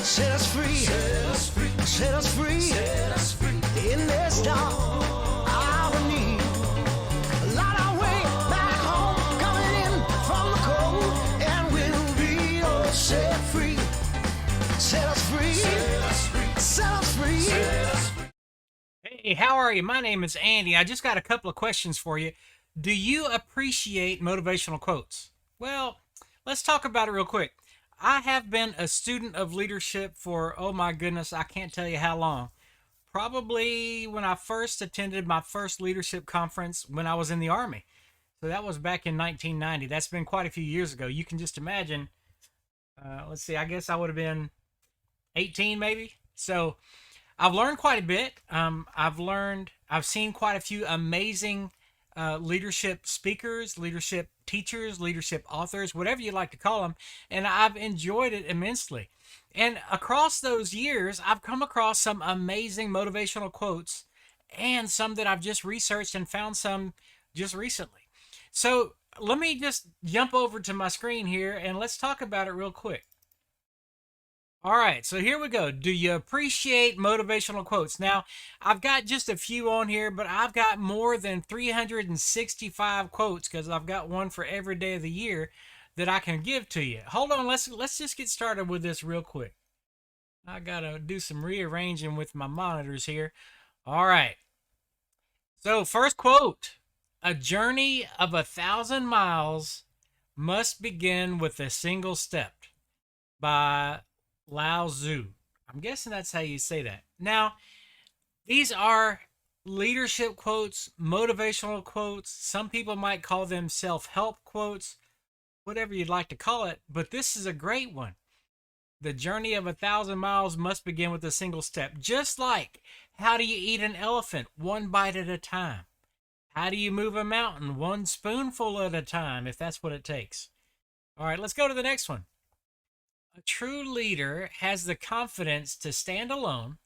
Set us free. Set us free. Set us free. Set us free. In this dark hour of need. Light our way back home, coming in from the cold, and we'll be all set free. Set us free. Set us free. Set us free. Set us free. Hey, how are you? My name is Andy. I just got a couple of questions for you. Do you appreciate motivational quotes? Well, let's talk about it real quick. I have been a student of leadership for, oh my goodness, I can't tell you how long. Probably when I first attended my first leadership conference when I was in the Army. So that was back in 1990. That's been quite a few years ago. You can just imagine. Let's see, I guess I would have been 18 maybe. So I've learned quite a bit. I've seen quite a few amazing leadership speakers, leadership teachers, leadership authors, whatever you like to call them, and I've enjoyed it immensely. And across those years, I've come across some amazing motivational quotes and some that I've just researched and found some just recently. So let me just jump over to my screen here and let's talk about it real quick. All right, so here we go. Do you appreciate motivational quotes? Now, I've got just a few on here, but I've got more than 365 quotes because I've got one for every day of the year that I can give to you. Hold on, let's just get started with this real quick. I got to do some rearranging with my monitors here. All right. So, first quote. A journey of 1,000 miles must begin with a single step, by Lao Tzu. I'm guessing that's how you say that. Now, these are leadership quotes, motivational quotes. Some people might call them self-help quotes, whatever you'd like to call it, but this is a great one. The journey of 1,000 miles must begin with a single step. Just like, how do you eat an elephant? One bite at a time. How do you move a mountain? One spoonful at a time, if that's what it takes. All right, let's go to the next one. A true leader has the confidence to stand alone,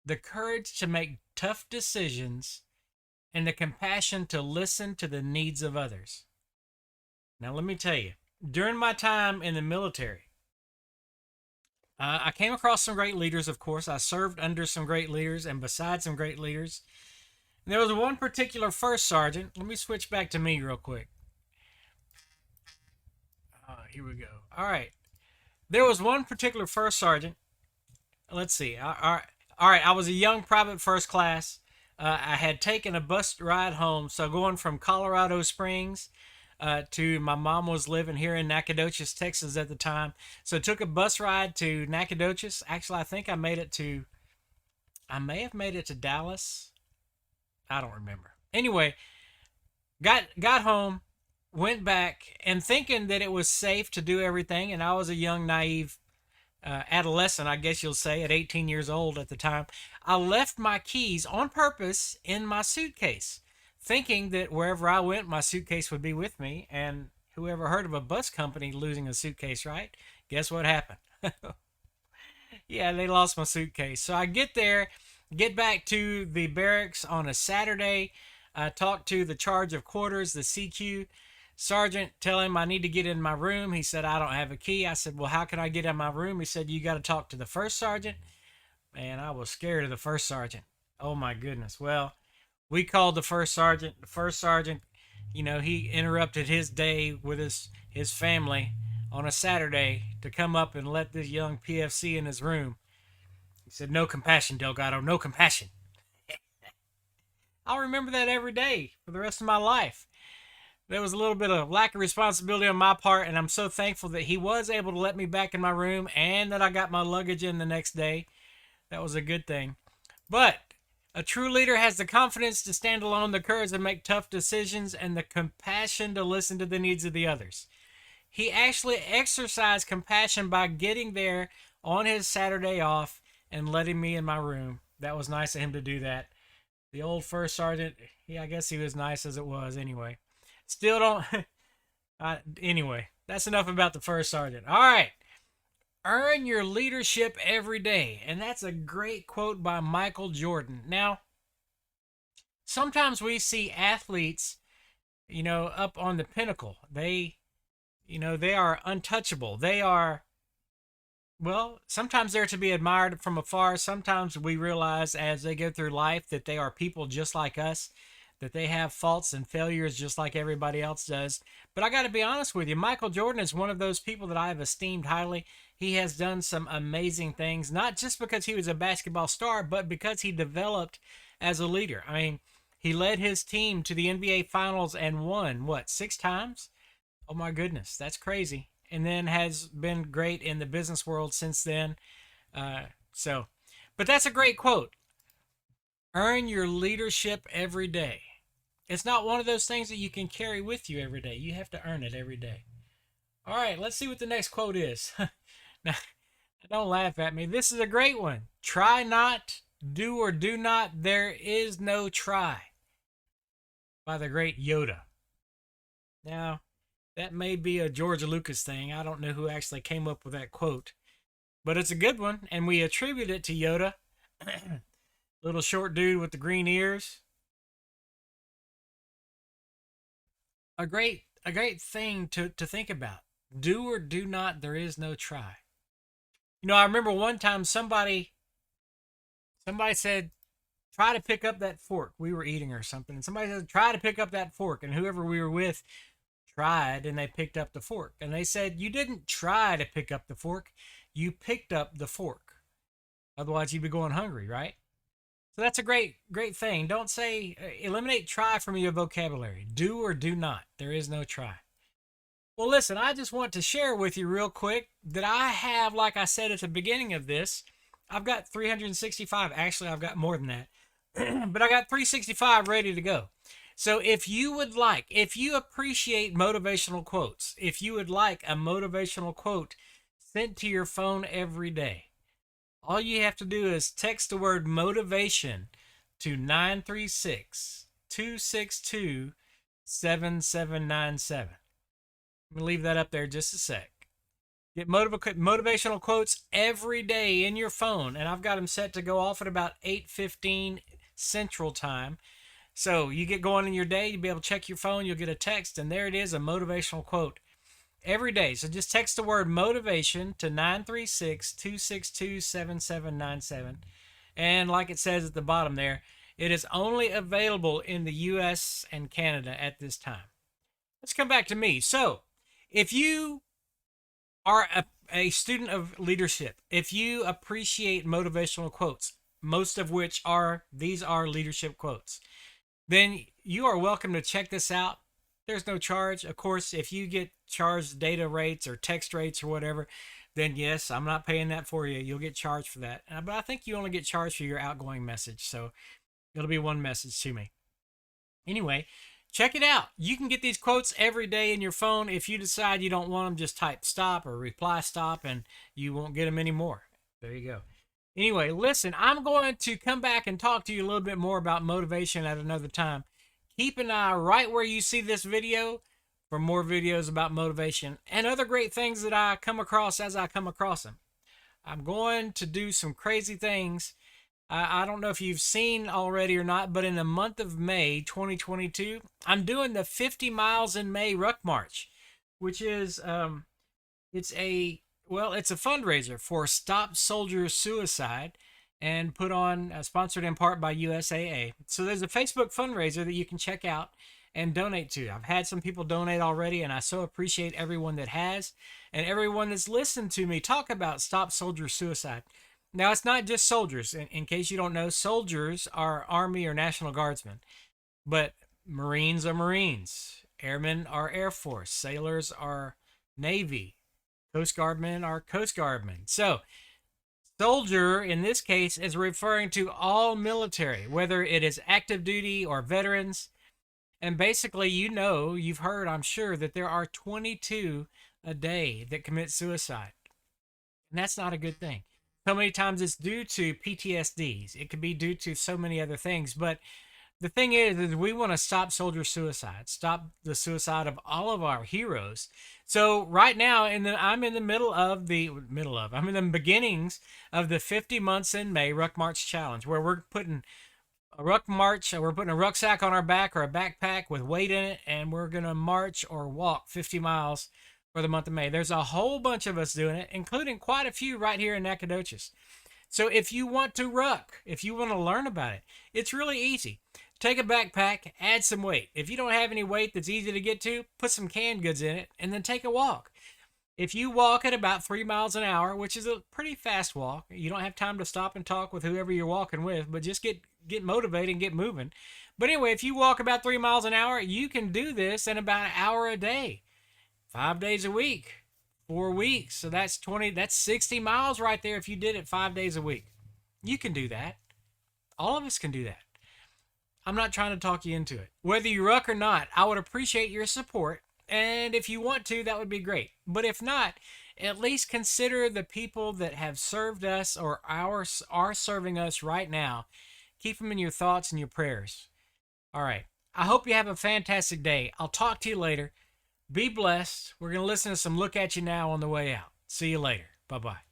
the courage to make tough decisions, and the compassion to listen to the needs of others. Now, let me tell you, during my time in the military, I came across some great leaders, of course. I served under some great leaders and beside some great leaders. And there was one particular first sergeant. Let me switch back to me real quick. Here we go. All right. There was one particular first sergeant. Let's see. All right. I was a young private first class. I had taken a bus ride home. So going from Colorado Springs to my mom was living here in Nacogdoches, Texas at the time. So took a bus ride to Nacogdoches. Actually, I think I may have made it to Dallas. I don't remember. Anyway, got home, went back, and thinking that it was safe to do everything, and I was a young, naive adolescent, I guess you'll say, at 18 years old at the time, I left my keys on purpose in my suitcase, thinking that wherever I went, my suitcase would be with me, and whoever heard of a bus company losing a suitcase, right? Guess what happened? Yeah, they lost my suitcase. So I get there, get back to the barracks on a Saturday. I talked to the charge of quarters, the CQ sergeant, tell him I need to get in my room. He said, I don't have a key. I said, well, how can I get in my room? He said, you got to talk to the first sergeant. Man, I was scared of the first sergeant. Oh my goodness. Well, we called the first sergeant. The first sergeant, he interrupted his day with his family on a Saturday to come up and let this young PFC in his room. He said, no compassion, Delgado, no compassion. I'll remember that every day for the rest of my life. There was a little bit of lack of responsibility on my part, and I'm so thankful that he was able to let me back in my room and that I got my luggage in the next day. That was a good thing. But a true leader has the confidence to stand alone, the courage to make tough decisions, and the compassion to listen to the needs of the others. He actually exercised compassion by getting there on his Saturday off and letting me in my room. That was nice of him to do that. The old first sergeant, I guess he was nice as it was anyway. Still don't... anyway, that's enough about the first sergeant. All right. Earn your leadership every day. And that's a great quote by Michael Jordan. Now, sometimes we see athletes, up on the pinnacle. They are untouchable. They are Well, sometimes they're to be admired from afar. Sometimes we realize as they go through life that they are people just like us, that they have faults and failures just like everybody else does. But I got to be honest with you, Michael Jordan is one of those people that I have esteemed highly. He has done some amazing things, not just because he was a basketball star, but because he developed as a leader. I mean, he led his team to the NBA Finals and won, what, 6 times? Oh my goodness, that's crazy. And then has been great in the business world since then. Uh, so, but that's a great quote. Earn your leadership every day. It's not one of those things that you can carry with you every day. You have to earn it every day. All right, let's see what the next quote is. Now, don't laugh at me. This is a great one. Try not, do or do not, there is no try. By the great Yoda. Now, that may be a George Lucas thing. I don't know who actually came up with that quote, but it's a good one, and we attribute it to Yoda. Little short dude with the green ears. A great thing to think about. Do or do not, there is no try. You know, I remember one time somebody said, try to pick up that fork. We were eating or something, and somebody said, try to pick up that fork. And whoever we were with tried, and they picked up the fork. And they said, you didn't try to pick up the fork, you picked up the fork. Otherwise, you'd be going hungry, right? So that's a great thing. Don't say, eliminate try from your vocabulary. Do or do not. There is no try. Well, listen, I just want to share with you real quick that I have, like I said at the beginning of this, I've got 365. Actually, I've got more than that. But I got 365 ready to go. So if you appreciate motivational quotes, if you would like a motivational quote sent to your phone every day, all you have to do is text the word motivation to 936-262-7797. I'm going to leave that up there just a sec. Get motivational quotes every day in your phone, and I've got them set to go off at about 8:15 Central Time. So you get going in your day, you'll be able to check your phone, you'll get a text, and there it is, a motivational quote every day. So just text the word motivation to 936-262-7797. And like it says at the bottom there, it is only available in the US and Canada at this time. Let's come back to me. So if you are a student of leadership, if you appreciate motivational quotes, most of which these are leadership quotes, then you are welcome to check this out. There's no charge. Of course, if you get charged data rates or text rates or whatever, then yes, I'm not paying that for you. You'll get charged for that. But I think you only get charged for your outgoing message. So it'll be one message to me. Anyway, check it out. You can get these quotes every day in your phone. If you decide you don't want them, just type stop or reply stop and you won't get them anymore. There you go. Anyway, listen, I'm going to come back and talk to you a little bit more about motivation at another time. Keep an eye right where you see this video for more videos about motivation and other great things that I come across as I come across them. I'm going to do some crazy things. I don't know if you've seen already or not, but in the month of May 2022, I'm doing the 50 Miles in May Ruck March, which is it's a fundraiser for Stop Soldier Suicide and sponsored in part by USAA. So there's a Facebook fundraiser that you can check out and donate to. I've had some people donate already, and I so appreciate everyone that has and everyone that's listened to me talk about Stop Soldier Suicide. Now, it's not just soldiers. In case you don't know, soldiers are Army or National Guardsmen, but Marines are Marines, Airmen are Air Force, sailors are Navy, Coast Guardmen are Coast Guardmen. So, soldier in this case is referring to all military, whether it is active duty or veterans. And basically, you've heard, I'm sure, that there are 22 a day that commit suicide. And that's not a good thing. So many times it's due to PTSDs. It could be due to so many other things. But the thing is we want to stop soldier suicide, stop the suicide of all of our heroes. So right now, I'm in the beginnings of the 50 Months in May Ruck March Challenge, where we're putting a rucksack on our back or a backpack with weight in it, and we're going to march or walk 50 miles for the month of May. There's a whole bunch of us doing it, including quite a few right here in Nacogdoches. So if you want to ruck, if you want to learn about it, it's really easy. Take a backpack, add some weight. If you don't have any weight that's easy to get to, put some canned goods in it, and then take a walk. If you walk at about 3 miles an hour, which is a pretty fast walk, you don't have time to stop and talk with whoever you're walking with, but just get motivated and get moving. But anyway, if you walk about 3 miles an hour, you can do this in about an hour a day, 5 days a week, 4 weeks. So that's 60 miles right there if you did it 5 days a week. You can do that. All of us can do that. I'm not trying to talk you into it. Whether you ruck or not, I would appreciate your support. And if you want to, that would be great. But if not, at least consider the people that have served us or are serving us right now. Keep them in your thoughts and your prayers. All right. I hope you have a fantastic day. I'll talk to you later. Be blessed. We're going to listen to some Look At You Now on the way out. See you later. Bye-bye.